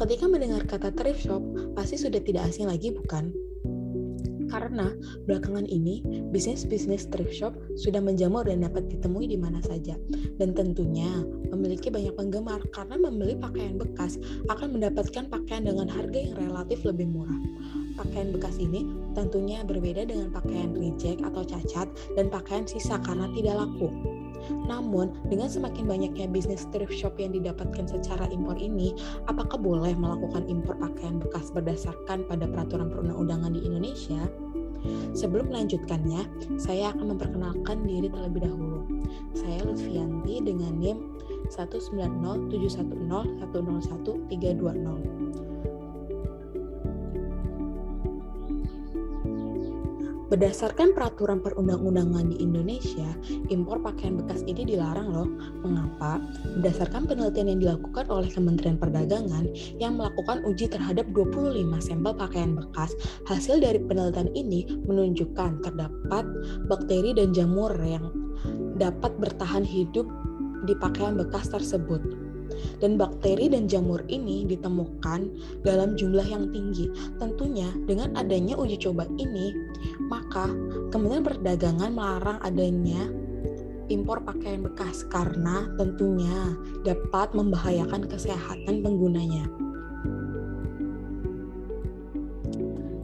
Ketika mendengar kata thrift shop, pasti sudah tidak asing lagi, bukan? Karena belakangan ini, bisnis-bisnis thrift shop sudah menjamur dan dapat ditemui di mana saja. Dan tentunya memiliki banyak penggemar karena membeli pakaian bekas akan mendapatkan pakaian dengan harga yang relatif lebih murah. Pakaian bekas ini tentunya berbeda dengan pakaian reject atau cacat dan pakaian sisa karena tidak laku. Namun, dengan semakin banyaknya bisnis thrift shop yang didapatkan secara impor ini, apakah boleh melakukan impor pakaian bekas berdasarkan pada peraturan perundang-undangan di Indonesia? Sebelum melanjutkannya, saya akan memperkenalkan diri terlebih dahulu. Saya Lutfianti dengan NIM 19071010320. Berdasarkan peraturan perundang-undangan di Indonesia, impor pakaian bekas ini dilarang loh. Mengapa? Berdasarkan penelitian yang dilakukan oleh Kementerian Perdagangan yang melakukan uji terhadap 25 sampel pakaian bekas, hasil dari penelitian ini menunjukkan terdapat bakteri dan jamur yang dapat bertahan hidup di pakaian bekas tersebut. Dan bakteri dan jamur ini ditemukan dalam jumlah yang tinggi. Tentunya dengan adanya uji coba ini, maka Kementerian Perdagangan melarang adanya impor pakaian bekas karena tentunya dapat membahayakan kesehatan penggunanya.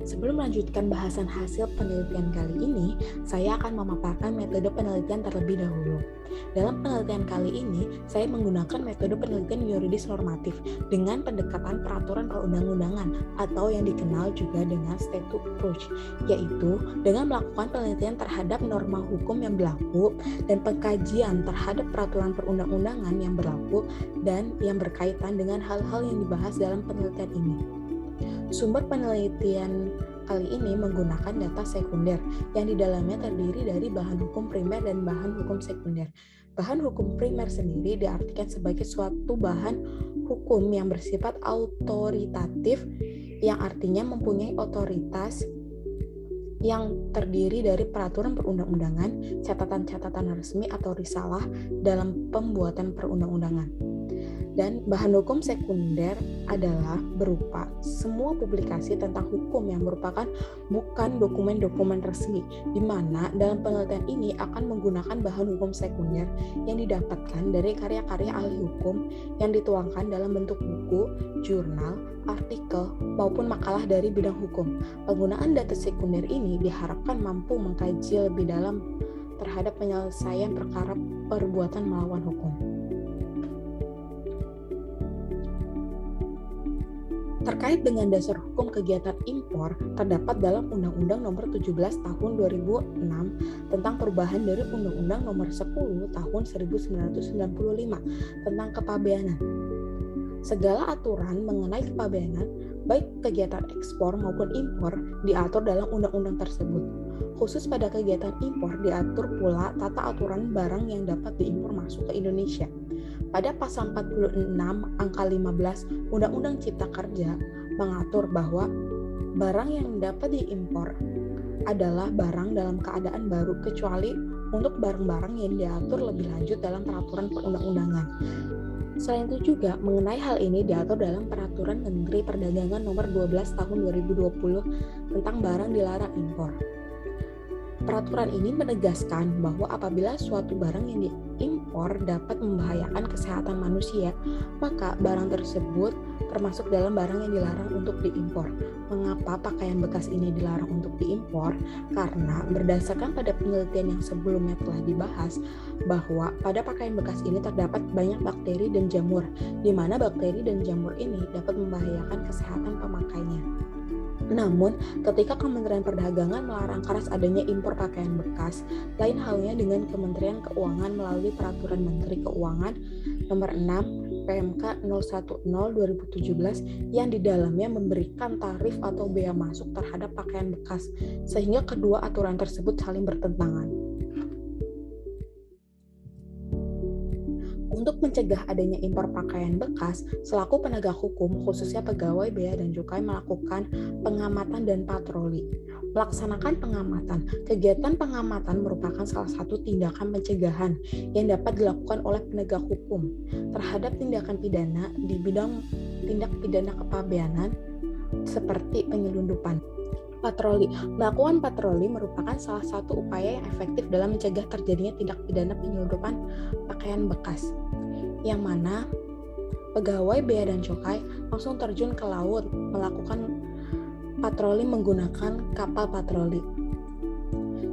Sebelum melanjutkan bahasan hasil penelitian kali ini, saya akan memaparkan metode penelitian terlebih dahulu. Dalam penelitian kali ini, saya menggunakan metode penelitian yuridis normatif dengan pendekatan peraturan perundang-undangan atau yang dikenal juga dengan statute approach, yaitu dengan melakukan penelitian terhadap norma hukum yang berlaku dan pengkajian terhadap peraturan perundang-undangan yang berlaku dan yang berkaitan dengan hal-hal yang dibahas dalam penelitian ini. Sumber penelitian kali ini menggunakan data sekunder yang di dalamnya terdiri dari bahan hukum primer dan bahan hukum sekunder. Bahan hukum primer sendiri diartikan sebagai suatu bahan hukum yang bersifat autoritatif, yang artinya mempunyai otoritas yang terdiri dari peraturan perundang-undangan, catatan-catatan resmi atau risalah dalam pembuatan perundang-undangan. Dan bahan hukum sekunder adalah berupa semua publikasi tentang hukum yang merupakan bukan dokumen-dokumen resmi, di mana dalam penelitian ini akan menggunakan bahan hukum sekunder yang didapatkan dari karya-karya ahli hukum yang dituangkan dalam bentuk buku, jurnal, artikel, maupun makalah dari bidang hukum. Penggunaan data sekunder ini diharapkan mampu mengkaji lebih dalam terhadap penyelesaian perkara perbuatan melawan hukum. Terkait dengan dasar hukum kegiatan impor, terdapat dalam Undang-Undang Nomor 17 Tahun 2006 tentang perubahan dari Undang-Undang Nomor 10 Tahun 1995 tentang kepabeanan. Segala aturan mengenai kepabeanan, baik kegiatan ekspor maupun impor, diatur dalam undang-undang tersebut. Khusus pada kegiatan impor diatur pula tata aturan barang yang dapat diimpor masuk ke Indonesia. Pada pasal 46 angka 15 Undang-Undang Cipta Kerja mengatur bahwa barang yang dapat diimpor adalah barang dalam keadaan baru kecuali untuk barang-barang yang diatur lebih lanjut dalam peraturan perundang-undangan. Selain itu juga mengenai hal ini diatur dalam Peraturan Menteri Perdagangan Nomor 12 Tahun 2020 tentang barang dilarang impor. Peraturan ini menegaskan bahwa apabila suatu barang yang diimpor dapat membahayakan kesehatan manusia, maka barang tersebut termasuk dalam barang yang dilarang untuk diimpor. Mengapa pakaian bekas ini dilarang untuk diimpor? Karena berdasarkan pada penelitian yang sebelumnya telah dibahas, bahwa pada pakaian bekas ini terdapat banyak bakteri dan jamur, di mana bakteri dan jamur ini dapat membahayakan kesehatan pemakainya. Namun, ketika Kementerian Perdagangan melarang keras adanya impor pakaian bekas, lain halnya dengan Kementerian Keuangan melalui Peraturan Menteri Keuangan Nomor 6 PMK 010/2017 yang di dalamnya memberikan tarif atau bea masuk terhadap pakaian bekas, sehingga kedua aturan tersebut saling bertentangan. Untuk Untuk mencegah adanya impor pakaian bekas, selaku penegak hukum, khususnya pegawai bea dan cukai melakukan pengamatan dan patroli. Melaksanakan pengamatan. Kegiatan pengamatan merupakan salah satu tindakan pencegahan yang dapat dilakukan oleh penegak hukum terhadap tindakan pidana di bidang tindak pidana kepabeanan seperti penyelundupan. Patroli. Melakukan patroli merupakan salah satu upaya yang efektif dalam mencegah terjadinya tindak pidana penyelundupan pakaian bekas, yang mana pegawai bea dan cukai langsung terjun ke laut melakukan patroli menggunakan kapal patroli.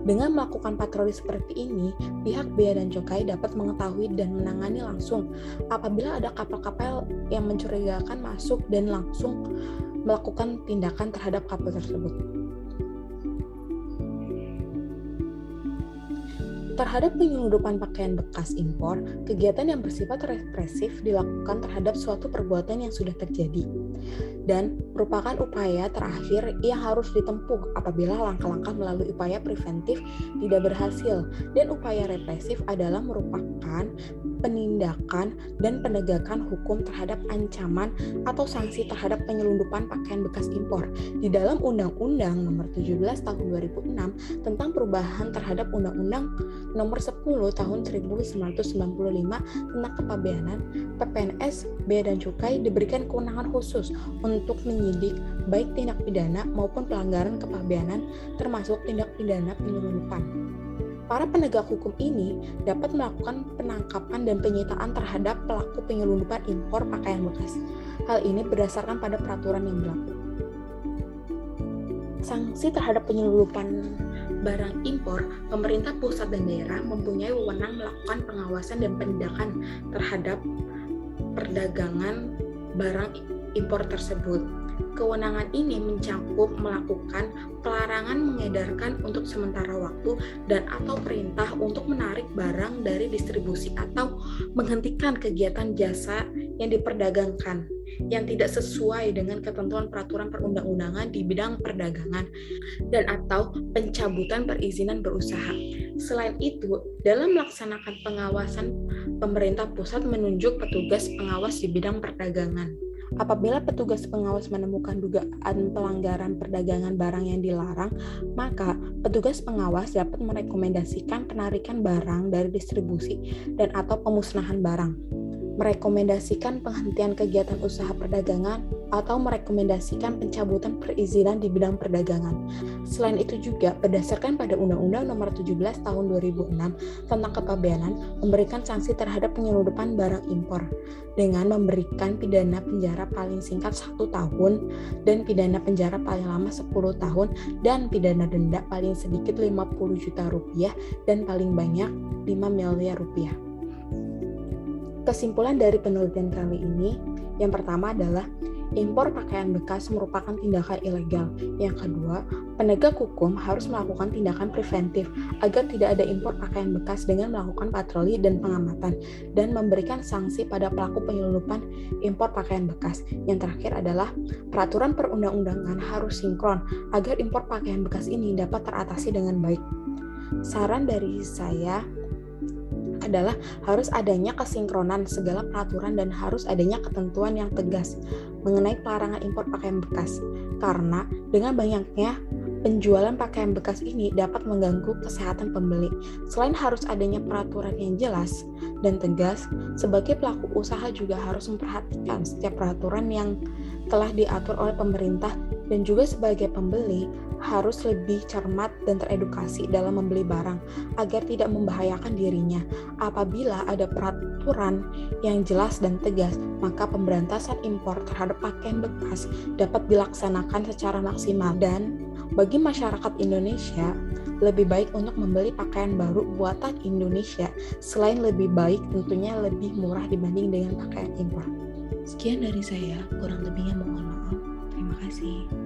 Dengan melakukan patroli seperti ini, pihak bea dan cukai dapat mengetahui dan menangani langsung apabila ada kapal-kapal yang mencurigakan masuk dan langsung melakukan tindakan terhadap kapal tersebut. Terhadap penyelundupan pakaian bekas impor, kegiatan yang bersifat represif dilakukan terhadap suatu perbuatan yang sudah terjadi dan merupakan upaya terakhir yang harus ditempuh apabila langkah-langkah melalui upaya preventif tidak berhasil, dan upaya represif adalah merupakan penindakan dan penegakan hukum terhadap ancaman atau sanksi terhadap penyelundupan pakaian bekas impor di dalam Undang-Undang Nomor 17 Tahun 2006 tentang perubahan terhadap Undang-Undang Nomor 10 Tahun 1995 tentang kepabeanan. PPNS, Bea dan Cukai diberikan kewenangan khusus untuk menyidik baik tindak pidana maupun pelanggaran kepabeanan termasuk tindak pidana penyelundupan. Para penegak hukum ini dapat melakukan penangkapan dan penyitaan terhadap pelaku penyelundupan impor pakaian bekas. Hal ini berdasarkan pada peraturan yang berlaku. Sanksi terhadap penyelundupan barang impor, pemerintah pusat dan daerah mempunyai wewenang melakukan pengawasan dan penindakan terhadap perdagangan barang impor tersebut. Kewenangan ini mencakup melakukan pelarangan mengedarkan untuk sementara waktu dan atau perintah untuk menarik barang dari distribusi atau menghentikan kegiatan jasa yang diperdagangkan yang tidak sesuai dengan ketentuan peraturan perundang-undangan di bidang perdagangan dan atau pencabutan perizinan berusaha. Selain itu, dalam melaksanakan pengawasan, pemerintah pusat menunjuk petugas pengawas di bidang perdagangan. Apabila petugas pengawas menemukan dugaan pelanggaran perdagangan barang yang dilarang, maka petugas pengawas dapat merekomendasikan penarikan barang dari distribusi dan atau pemusnahan barang, merekomendasikan penghentian kegiatan usaha perdagangan, atau merekomendasikan pencabutan perizinan di bidang perdagangan. Selain itu juga, berdasarkan pada Undang-Undang Nomor 17 Tahun 2006 tentang kepabeanan, memberikan sanksi terhadap penyelundupan barang impor dengan memberikan pidana penjara paling singkat 1 tahun dan pidana penjara paling lama 10 tahun dan pidana denda paling sedikit 50 juta rupiah dan paling banyak 5 miliar rupiah. Kesimpulan dari penelitian kali ini, yang pertama adalah impor pakaian bekas merupakan tindakan ilegal. Yang kedua, penegak hukum harus melakukan tindakan preventif agar tidak ada impor pakaian bekas dengan melakukan patroli dan pengamatan dan memberikan sanksi pada pelaku penyelundupan impor pakaian bekas. Yang terakhir adalah peraturan perundang-undangan harus sinkron agar impor pakaian bekas ini dapat teratasi dengan baik. Saran dari saya adalah harus adanya kesinkronan segala peraturan dan harus adanya ketentuan yang tegas mengenai pelarangan impor pakaian bekas, karena dengan banyaknya penjualan pakaian bekas ini dapat mengganggu kesehatan pembeli. Selain harus adanya peraturan yang jelas dan tegas, sebagai pelaku usaha juga harus memperhatikan setiap peraturan yang telah diatur oleh pemerintah, dan juga sebagai pembeli harus lebih cermat dan teredukasi dalam membeli barang agar tidak membahayakan dirinya. Apabila ada peraturan yang jelas dan tegas, maka pemberantasan impor terhadap pakaian bekas dapat dilaksanakan secara maksimal, dan bagi masyarakat Indonesia lebih baik untuk membeli pakaian baru buatan Indonesia, selain lebih baik tentunya lebih murah dibanding dengan pakaian impor. Sekian dari saya, kurang lebihnya mohon maaf. Terima kasih.